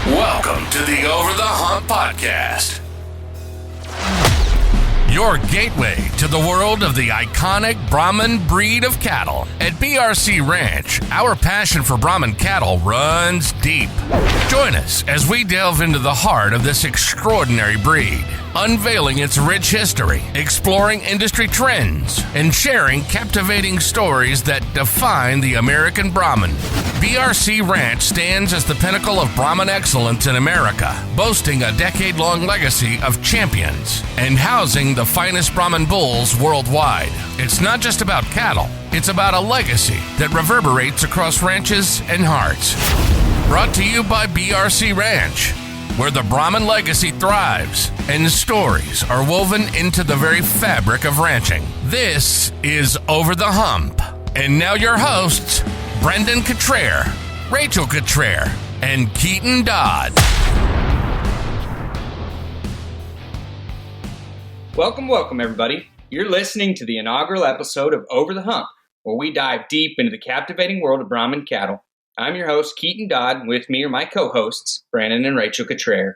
Welcome to the Over the Hump podcast. Your gateway to the world of the iconic Brahman breed of cattle. At BRC Ranch, our passion for Brahman cattle runs deep. Join us as we delve into the heart of this extraordinary breed, unveiling its rich history, exploring industry trends, and sharing captivating stories that define the American Brahman. BRC Ranch stands as the pinnacle of Brahman excellence in America, boasting a decade-long legacy of champions and housing the finest Brahman bulls worldwide. It's not just about cattle, it's about a legacy that reverberates across ranches and hearts. Brought to you by BRC Ranch, where the Brahman legacy thrives and stories are woven into the very fabric of ranching. This is Over the Hump. And now your hosts, Brendan Cottrell, Rachel Cottrell, and Keaton Dodd. Welcome, everybody. You're listening to the inaugural episode of Over the Hump, where we dive deep into the captivating world of Brahman cattle. I'm your host, Keaton Dodd, and with me are my co-hosts, Brandon and Rachel Cottrell.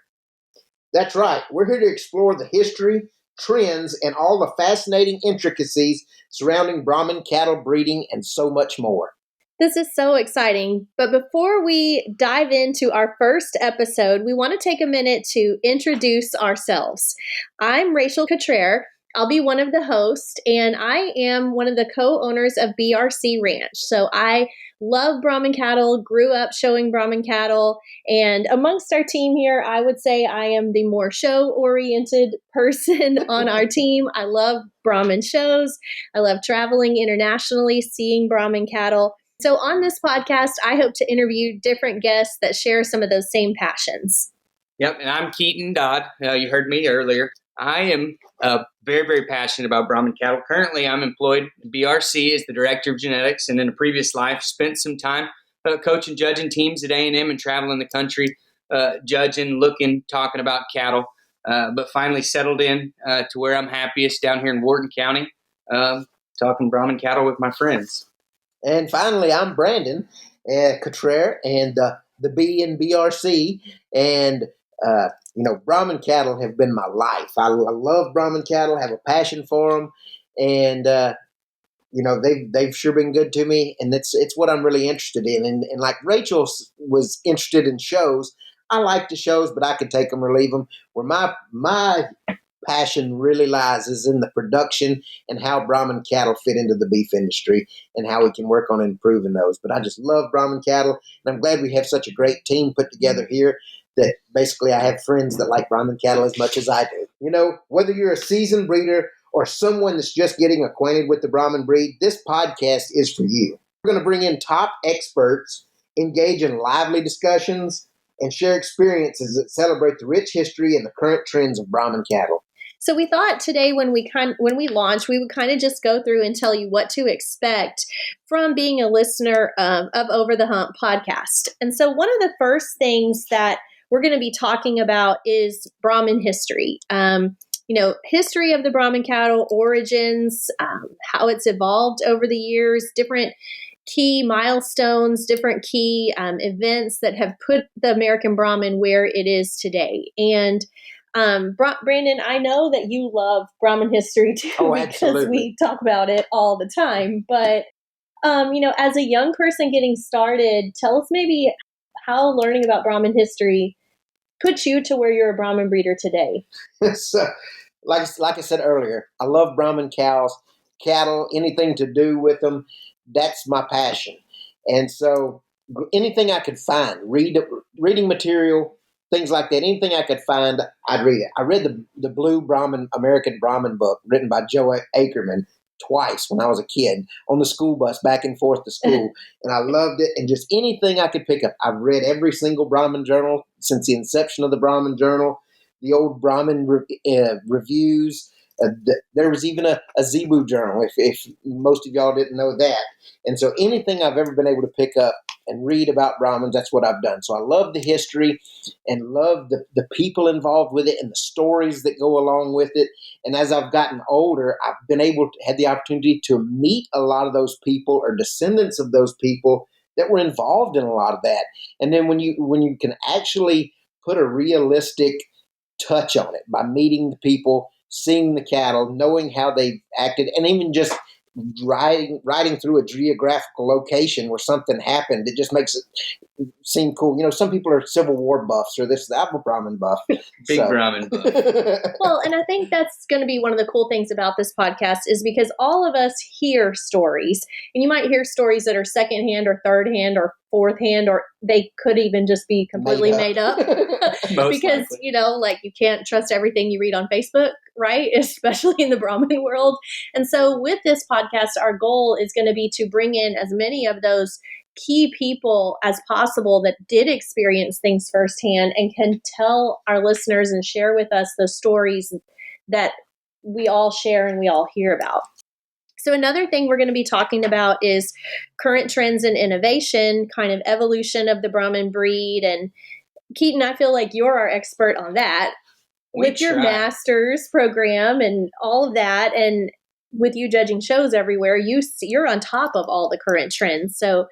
That's right. We're here to explore the history, trends, and all the fascinating intricacies surrounding Brahman cattle breeding and so much more. This is so exciting. But before we dive into our first episode, we want to take a minute to introduce ourselves. I'm Rachel Cottrell. I'll be one of the hosts, and I am one of the co-owners of BRC Ranch. So I love Brahman cattle, grew up showing Brahman cattle, and amongst our team here, I would say I am the more show-oriented person on our team. I love Brahman shows. I love traveling internationally, seeing Brahman cattle. So on this podcast, I hope to interview different guests that share some of those same passions. Yep, and I'm Keaton Dodd. You heard me earlier. I am very, very passionate about Brahman cattle. Currently, I'm employed at BRC as the Director of Genetics, and in a previous life, spent some time coaching, judging teams at A&M and traveling the country, judging, looking, talking about cattle, but finally settled in to where I'm happiest down here in Wharton County, talking Brahman cattle with my friends. And finally, I'm Brandon Cottrell, and the B in BRC, and Brahman cattle have been my life. I love Brahman cattle, have a passion for them, and they've sure been good to me, and it's what I'm really interested in. And like Rachel was interested in shows, I like the shows, but I could take them or leave them. Where my passion really lies is in the production and how Brahman cattle fit into the beef industry and how we can work on improving those. But I just love Brahman cattle, and I'm glad we have such a great team put together here that basically I have friends that like Brahman cattle as much as I do. You know, whether you're a seasoned breeder or someone that's just getting acquainted with the Brahman breed, this podcast is for you. We're going to bring in top experts, engage in lively discussions, and share experiences that celebrate the rich history and the current trends of Brahman cattle. So we thought today when we launched, we would kind of just go through and tell you what to expect from being a listener of Over the Hump podcast. And so one of the first things that we're going to be talking about is Brahman history. History of the Brahman cattle, origins, how it's evolved over the years, different key milestones, different key events that have put the American Brahman where it is today. And Brandon, I know that you love Brahman history too, because we talk about it all the time. But, as a young person getting started, tell us maybe how learning about Brahman history put you to where you're a Brahman breeder today. So, like I said earlier, I love Brahman cattle, anything to do with them. That's my passion. And so anything I could find, reading material, things like that, anything I could find, I'd read it. I read the Blue American Brahman book written by Joe Ackerman twice when I was a kid on the school bus back and forth to school, and I loved it. And just anything I could pick up. I've read every single Brahman journal since the inception of the Brahman journal, the old Brahman reviews. There was even a Zebu journal, if most of y'all didn't know that. And so anything I've ever been able to pick up and read about Brahmins, that's what I've done. So I love the history and love the people involved with it and the stories that go along with it. And as I've gotten older, I've been had the opportunity to meet a lot of those people or descendants of those people that were involved in a lot of that. And then when you can actually put a realistic touch on it by meeting the people, seeing the cattle, knowing how they've acted, and even just riding through a geographical location where something happened. It just makes it seem cool. Some people are Civil War buffs or this, I'm a Brahmin buff. Big Brahmin buff. Well, and I think that's going to be one of the cool things about this podcast is because all of us hear stories, and you might hear stories that are secondhand or third hand or fourth hand, or they could even just be completely made up. Because, like you can't trust everything you read on Facebook, right? Especially in the Brahmin world. And so with this podcast, our goal is going to be to bring in as many of those key people as possible that did experience things firsthand and can tell our listeners and share with us the stories that we all share and we all hear about. So another thing we're going to be talking about is current trends and innovation, kind of evolution of the Brahmin breed. And Keaton, I feel like you're our expert on that with your master's program and all of that. And with you judging shows everywhere, you're on top of all the current trends. So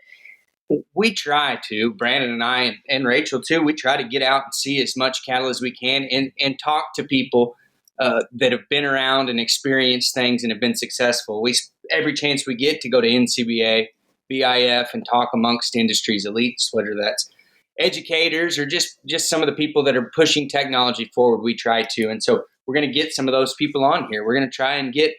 we try to, Brandon and I and Rachel too, we try to get out and see as much cattle as we can and talk to people that have been around and experienced things and have been successful. Every chance we get to go to NCBA, BIF, and talk amongst industry's elites, whether that's educators or just some of the people that are pushing technology forward, we try to. And so we're going to get some of those people on here. We're going to try and get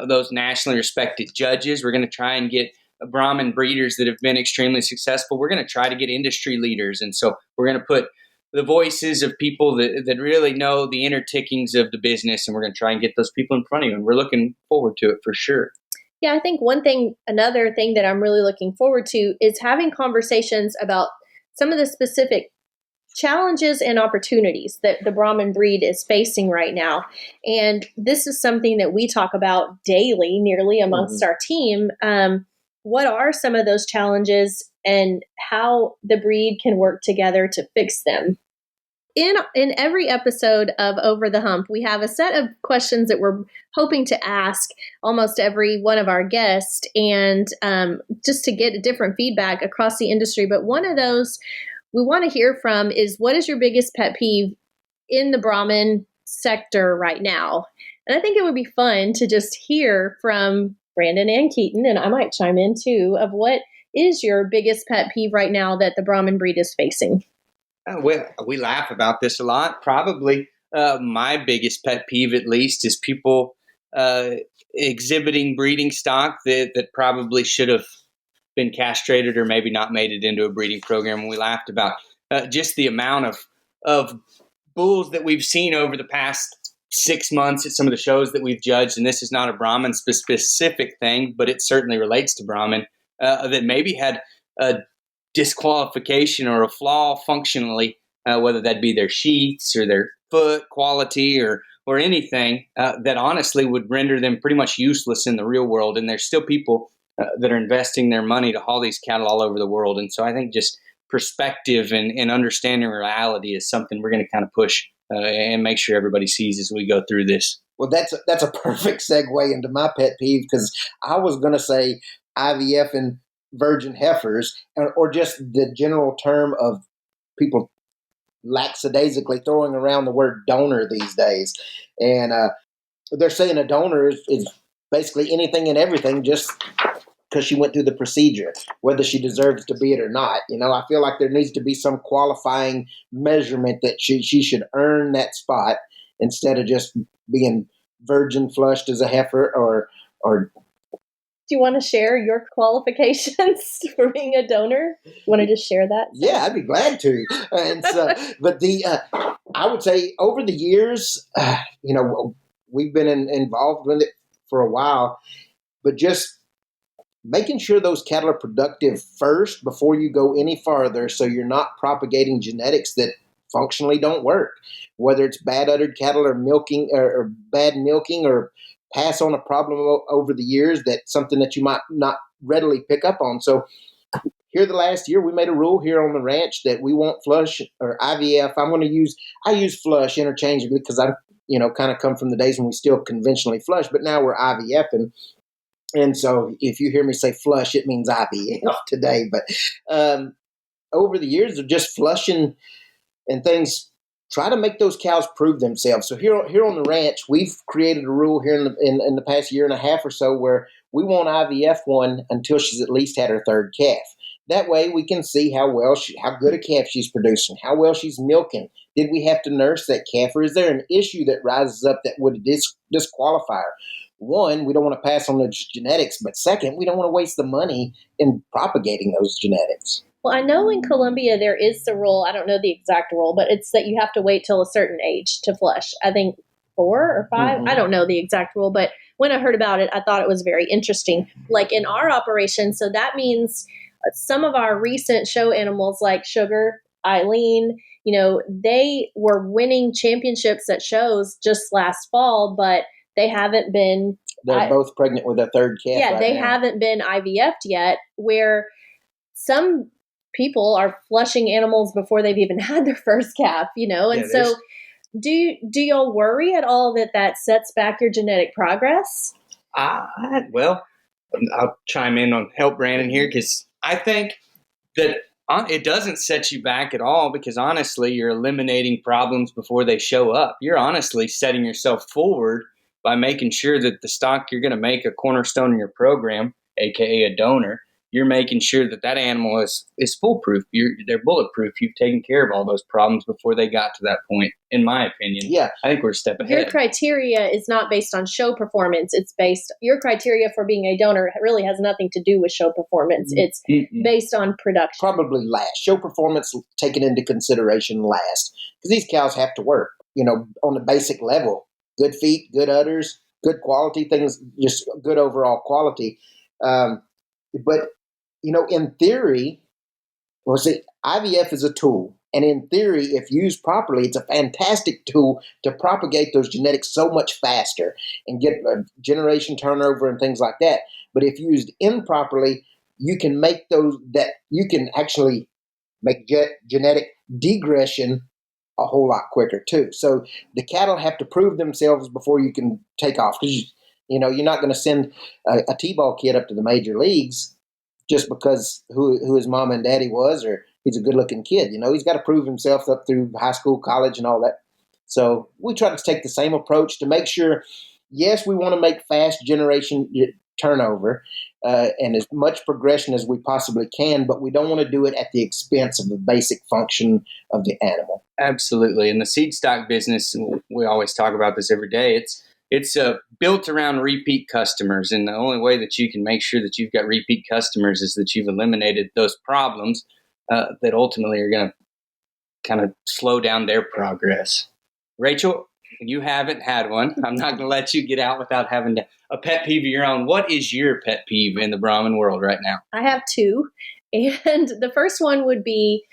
those nationally respected judges. We're going to try and get Brahmin breeders that have been extremely successful. We're going to try to get industry leaders. And so we're going to put the voices of people that really know the inner tickings of the business, and we're going to try and get those people in front of you. And we're looking forward to it for sure. Yeah, I think another thing that I'm really looking forward to is having conversations about some of the specific challenges and opportunities that the Brahmin breed is facing right now. And this is something that we talk about daily, nearly amongst our team. What are some of those challenges and how the breed can work together to fix them? In every episode of Over the Hump, we have a set of questions that we're hoping to ask almost every one of our guests, and just to get a different feedback across the industry. But one of those we want to hear from is, what is your biggest pet peeve in the Brahmin sector right now? And I think it would be fun to just hear from Brandon and Keaton, and I might chime in too, of what is your biggest pet peeve right now that the Brahmin breed is facing? We laugh about this a lot. Probably my biggest pet peeve, at least, is people exhibiting breeding stock that probably should have been castrated or maybe not made it into a breeding program. And we laughed about just the amount of bulls that we've seen over the past 6 months at some of the shows that we've judged, and this is not a Brahmin specific thing, but it certainly relates to Brahmin, that maybe had a disqualification or a flaw functionally, whether that be their sheets or their foot quality or anything, that honestly would render them pretty much useless in the real world. And there's still people that are investing their money to haul these cattle all over the world. And so I think just perspective and understanding reality is something we're going to kind of push and make sure everybody sees as we go through this. Well, that's a perfect segue into my pet peeve, because I was going to say IVF and virgin heifers, or just the general term of people lackadaisically throwing around the word donor these days. And they're saying a donor is basically anything and everything just because she went through the procedure, whether she deserves to be it or not. I feel like there needs to be some qualifying measurement that she should earn that spot instead of just being virgin flushed as a heifer or Do you want to share your qualifications for being a donor? You want to just share that? Yeah, I'd be glad to. And so, but I would say over the years, we've been involved with it for a while, but just making sure those cattle are productive first before you go any farther, so you're not propagating genetics that functionally don't work, whether it's bad uddered cattle or milking or bad milking or pass on a problem over the years, that's something that you might not readily pick up on. So here the last year, we made a rule here on the ranch that we won't flush or IVF. I use flush interchangeably because I kind of come from the days when we still conventionally flush, but now we're IVF. And so if you hear me say flush, it means IVF today. But over the years of just flushing and things try to make those cows prove themselves. So here on the ranch, we've created a rule here in the past year and a half or so where we won't IVF one until she's at least had her third calf. That way we can see how good a calf she's producing, how well she's milking. Did we have to nurse that calf, or is there an issue that rises up that would disqualify her? One, we don't want to pass on the genetics, but second, we don't want to waste the money in propagating those genetics. Well, I know in Colombia there is the rule, I don't know the exact rule, but it's that you have to wait till a certain age to flush. I think 4 or 5. I don't know the exact rule, but when I heard about it, I thought it was very interesting. Like in our operation, so that means some of our recent show animals like Sugar, Eileen, they were winning championships at shows just last fall, but they haven't been. They're both pregnant with their third calf. Yeah, right they now. haven't been IVF'd yet, where some people are flushing animals before they've even had their first calf, and so do y'all worry at all that sets back your genetic progress? Well, I'll chime in on help Brandon here, because I think that it doesn't set you back at all, because honestly, you're eliminating problems before they show up. You're honestly setting yourself forward by making sure that the stock you're going to make a cornerstone in your program, aka a donor. You're making sure that animal is foolproof. They're bulletproof. You've taken care of all those problems before they got to that point, in my opinion. Yeah. I think we're a step ahead. Your criteria is not based on show performance. It's your criteria for being a donor really has nothing to do with show performance. It's based on production. Probably last. Show performance taken into consideration last. Because these cows have to work, on the basic level. Good feet, good udders, good quality things, just good overall quality. But in theory, IVF is a tool. And in theory, if used properly, it's a fantastic tool to propagate those genetics so much faster and get generation turnover and things like that. But if used improperly, you can actually make genetic degression a whole lot quicker too. So the cattle have to prove themselves before you can take off. Because you're not going to send a T-ball kid up to the major leagues just because who his mom and daddy was, or he's a good-looking kid. He's got to prove himself up through high school, college, and all that. So we try to take the same approach to make sure, yes, we want to make fast generation turnover and as much progression as we possibly can, but we don't want to do it at the expense of the basic function of the animal. Absolutely. In the seed stock business, we always talk about this every day. It's built around repeat customers, and the only way that you can make sure that you've got repeat customers is that you've eliminated those problems that ultimately are going to kind of slow down their progress. Rachel, you haven't had one. I'm not going to let you get out without having a pet peeve of your own. What is your pet peeve in the Brahman world right now? I have 2, and the first one would be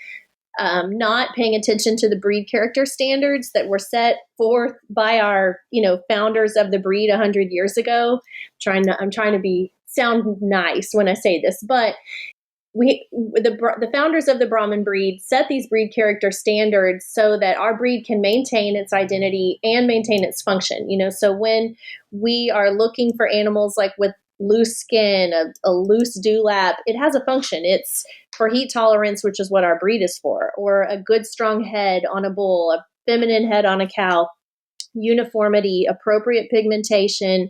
not paying attention to the breed character standards that were set forth by our, founders of the breed 100 years ago. I'm trying to sound nice when I say this, but the founders of the Brahman breed set these breed character standards so that our breed can maintain its identity and maintain its function. So when we are looking for animals like with loose skin, a loose dewlap, it has a function. It's for heat tolerance, which is what our breed is for, or a good strong head on a bull, a feminine head on a cow, uniformity, appropriate pigmentation.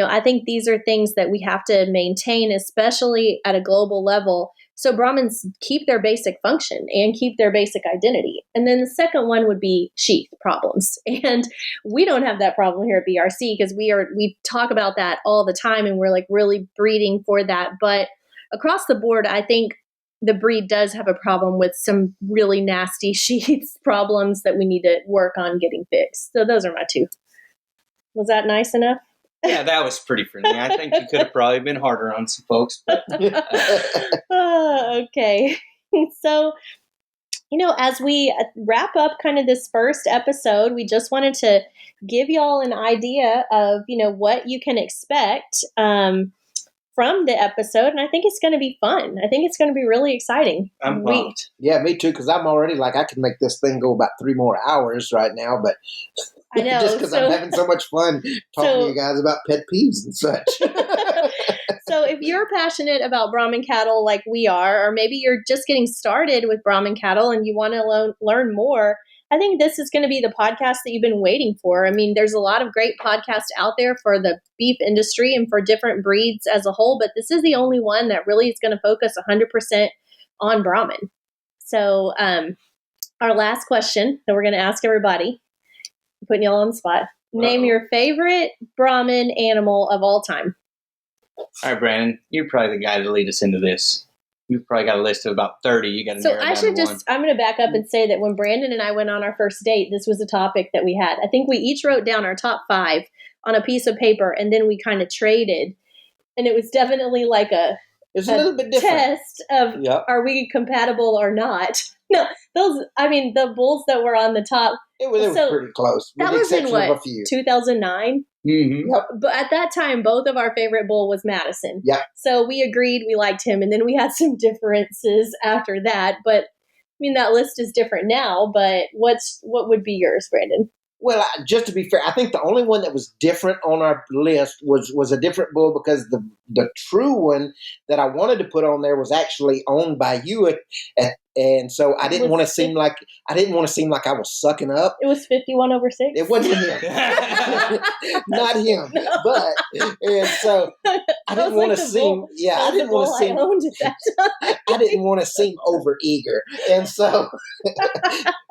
I think these are things that we have to maintain, especially at a global level, so Brahmins keep their basic function and keep their basic identity. And then the second one would be sheath problems. And we don't have that problem here at BRC because we talk about that all the time, and we're like really breeding for that. But across the board, I think the breed does have a problem with some really nasty sheath problems that we need to work on getting fixed. So those are my 2. Was that nice enough? Yeah, that was pretty friendly. I think you could have probably been harder on some folks. But okay. So, as we wrap up kind of this first episode, we just wanted to give y'all an idea of, what you can expect from the episode. And I think it's going to be fun. I think it's going to be really exciting. I'm pumped. Yeah, me too, because I'm already I could make this thing go about 3 more hours right now, but I know. just because I'm having so much fun talking to you guys about pet peeves and such. So if you're passionate about Brahman cattle like we are, or maybe you're just getting started with Brahman cattle and you want to learn more, I think this is going to be the podcast that you've been waiting for. I mean, there's a lot of great podcasts out there for the beef industry and for different breeds as a whole, but this is the only one that really is going to focus 100% on Brahman. So, our last question that we're going to ask everybody, putting y'all on the spot. Name your favorite Brahman animal of all time. All right, Brandon, you're probably the guy to lead us into this. You've probably got a list of about 30. You got to narrow it down to one. I'm going to back up and say that when Brandon and I went on our first date, this was a topic that we had. I think we each wrote down our top 5 on a piece of paper, and then we kind of traded. And it was definitely like it's a little bit different test of are we compatible or not. No, the bulls that were on the top. It was pretty close. That was in what, 2009? Mm-hmm. Yep. But at that time, both of our favorite bull was Madison. Yeah. So we agreed we liked him, and then we had some differences after that. But I mean, that list is different now. But what would be yours, Brandon? Well, just to be fair, I think the only one that was different on our list was a different bull, because the true one that I wanted to put on there was actually owned by you, and so I didn't want to seem like I was sucking up. It was 51/6. It wasn't him, not him. No. But and so I didn't want to seem. Yeah, I didn't want to seem. I didn't want to seem over eager, and so.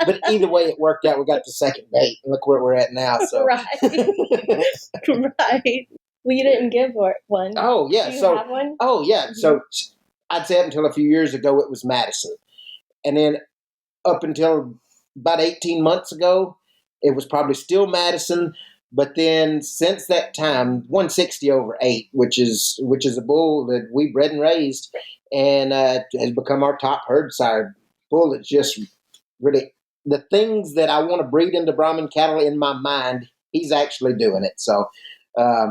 But either way, it worked out. We got the second date. Look where we're at now. So right. Right. Well, you didn't give one. Oh yeah. Do you have one? Oh yeah. Mm-hmm. So I'd say up until a few years ago, it was Madison. And then up until about 18 months ago, it was probably still Madison. But then since that time, 160/8, which is a bull that we bred and raised, and has become our top herd sire bull. It's just really the things that I want to breed into Brahman cattle in my mind. He's actually doing it. So I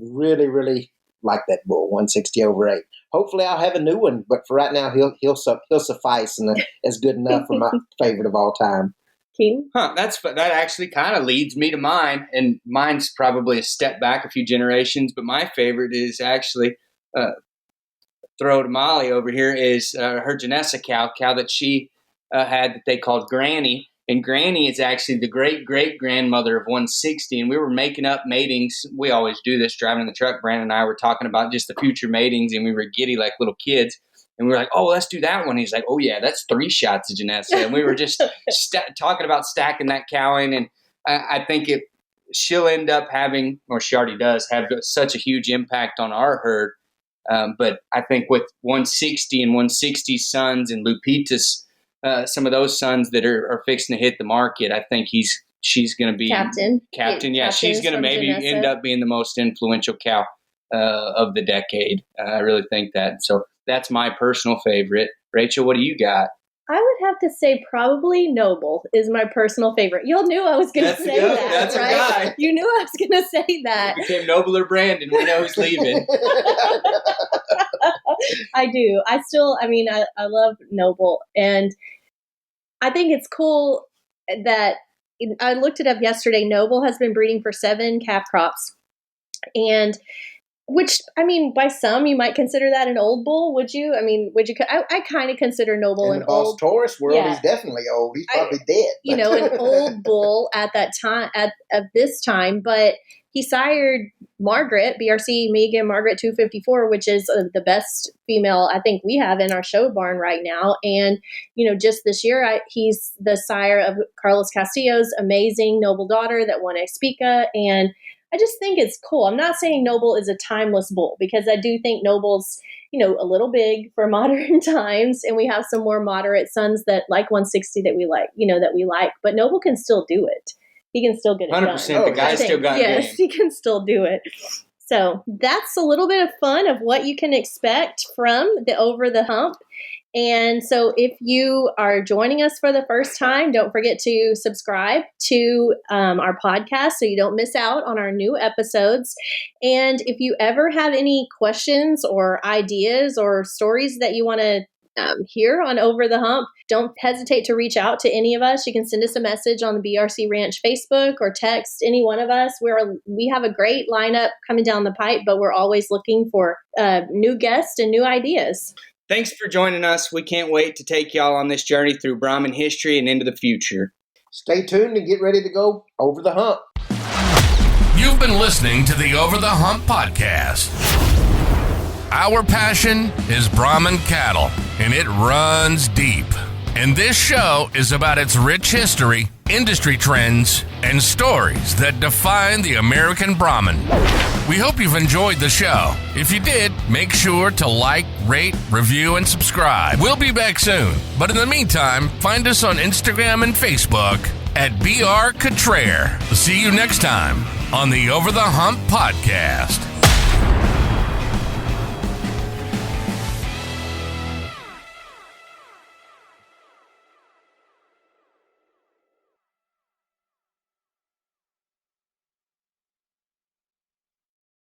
really, really like that bull, 160/8. Hopefully I'll have a new one, but for right now he'll suffice and is good enough for my favorite of all time. Keaton? That actually kind of leads me to mine, and mine's probably a step back a few generations, but my favorite is actually throw to Molly over here is her Janessa cow that she had that they called Granny. And Granny is actually the great-great-grandmother of 160. And we were making up matings. We always do this driving in the truck. Brandon and I were talking about just the future matings, and we were giddy like little kids. And we were like, oh, let's do that one. He's like, oh, yeah, that's 3 shots of Janessa. And we were just talking about stacking that cow in. And I think she'll end up having, or she already does, have such a huge impact on our herd. But I think with 160 and 160 sons and Lupita's, some of those sons that are fixing to hit the market, I think she's going to be Captain. Yeah, she's going to maybe end up being the most influential cow of the decade. I really think that. So that's my personal favorite. Rachel, what do you got? I would have to say probably Noble is my personal favorite. Y'all knew I was going to say that, that's right? A guy. You knew I was going to say that. You became Noble or Brandon. We know who's leaving. I do. I love Noble. And I think it's cool that I looked it up yesterday. Noble has been breeding for 7 calf crops. And which, by some, you might consider that an old bull. Would you? I kind of consider Noble an old. In the Taurus world, he's definitely old. He's probably dead. An old bull at that time, at this time. But he sired Margaret, BRC Megan Margaret 254, which is the best female I think we have in our show barn right now. And, just this year, he's the sire of Carlos Castillo's amazing Noble daughter that won Expica. And I just think it's cool. I'm not saying Noble is a timeless bull, because I do think Noble's, a little big for modern times. And we have some more moderate sons that like 160 that we like, but Noble can still do it. He can still get it 100%. done. The guy's still got Yes, game. he can still do it. So that's a little bit of fun of what you can expect from the Over the Hump. And so if you are joining us for the first time, don't forget to subscribe to our podcast so you don't miss out on our new episodes. And if you ever have any questions or ideas or stories that you want to hear on Over the Hump, don't hesitate to reach out to any of us. You can send us a message on the BRC Ranch Facebook or text any one of us. We have a great lineup coming down the pipe, but we're always looking for new guests and new ideas. Thanks for joining us. We can't wait to take y'all on this journey through Brahman history and into the future. stay tuned and get ready to go over the hump. You've been listening to the Over the Hump podcast. Our passion is Brahman cattle, and it runs deep. And this show is about its rich history, industry trends, and stories that define the American Brahman. We hope you've enjoyed the show. If you did, make sure to like, rate, review, and subscribe. We'll be back soon. But in the meantime, find us on Instagram and Facebook at BR Cottrare. See you next time on the Over the Hump podcast.